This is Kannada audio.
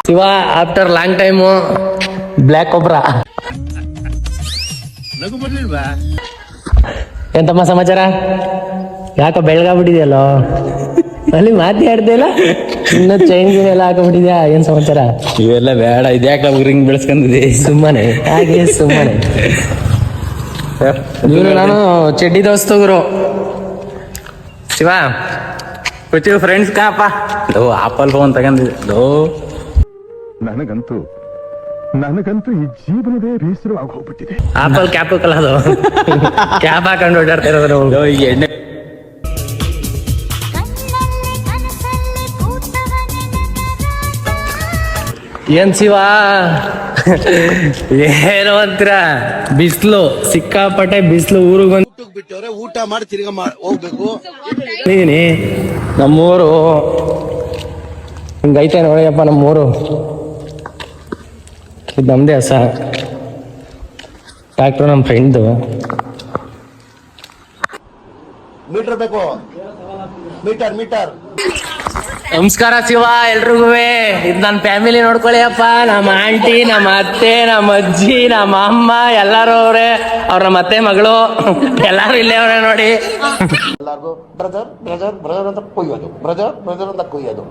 Shiva after long time black cobra. ಎಂತಮ್ಮ ಸಮಾಚಾರ? ಯಾಕ ಬೆಳಗಾಗ್ಬಿಟ್ಟಿದ್ಯಲ್ಲೋ ಅಲ್ಲಿ ಮಾತಾಡ್ತಾ ಇಲ್ಲ, ಇನ್ನ ಚೈನ್ ಗಿನ್ ಎಲ್ಲ ಹಾಕೊಂಡ್ಬಿಟ್ಟಿದ್ಯಾ? ಏನ್ ಸಮಾಚಾರ? ಇವೆಲ್ಲ ಬೇಡ, ಇದ್ಯಾಕ ರಿಂಗ್ ಬೆಳೆಸ್ಕೊಂಡಿದ್ದಿ? ಸುಮ್ಮನೆ ಹಾಗೆ ಸುಮ್ಮನೆ. ಇವ್ರು ನಾನು ಚಡ್ಡಿ ದೋಸ್ತಗುರು. ಶಿವ ಕುಚು ಫ್ರೆಂಡ್ಸ್ ಕಾಪ ಆಪಲ್ ಫೋನ್ ತಗೊಂಡಿದ್ದು. ನನಗಂತೂ ಈ ಜೀವನವೇ ಬೇಸರವಾಗಿ ಹೋಗ್ಬಿಟ್ಟಿದೆ. ಆಪಲ್ ಕ್ಯಾಪ್ ಕಲ ಅದು ಕ್ಯಾಪ್ ಹಾಕೊಂಡು ಓಡಾಡ್ತಾ ಇರೋದು ನಾವು. ಈಗ ಎಣ್ಣೆ ಏನ್ ಶಿವ ಏನೋ ಅಂತೀರ? ಬಿಸ್ಲು ಸಿಕ್ಕಾಪಟ್ಟೆ ಬಿಸ್ಲು. ಊರಿಗೆ ಬಂದು ಬಿಟ್ಟವ್ರೆ, ಊಟ ಮಾಡಿ ತಿರ್ಗಾ ಹೋಗ್ಬೇಕು. ನಮ್ಮೂರು ಹಿಂಗೈತೆ ನೋಡಿಯಪ್ಪ ನಮ್ಮೂರು. ಇದು ನಮ್ದೇ ಹೊಸ ಟ್ಯಾಕ್ಟ್ರು, ನಮ್ಮ ಫ್ರೆಂಡ್ದು. ಮೀಟರ್ ಬೇಕು, ಮೀಟರ್. ನಮಸ್ಕಾರ ಶಿವ ಎಲ್ರಿಗೂ. ಇದು ನನ್ನ ಫ್ಯಾಮಿಲಿ ನೋಡ್ಕೊಳ್ಳಿಯಪ್ಪ. ನಮ್ಮ ಆಂಟಿ, ನಮ್ಮ ಅತ್ತೆ, ನಮ್ಮ ಅಜ್ಜಿ, ನಮ್ಮ ಅಮ್ಮ ಎಲ್ಲಾರು ಅವ್ರೆ. ಅವ್ರ ನಮ್ಮ ಅತ್ತೆ ಮಗಳು ಎಲ್ಲಾರು ಇಲ್ಲೇ ಅವ್ರೆ ನೋಡಿ. ಎಲ್ಲಾರ್ಗು ಬ್ರದರ್ ಅಂತ ಕೊಯ್ಯೋದು, ಬ್ರದರ್ ಅಂತ ಕೊಯ್ಯೋದು.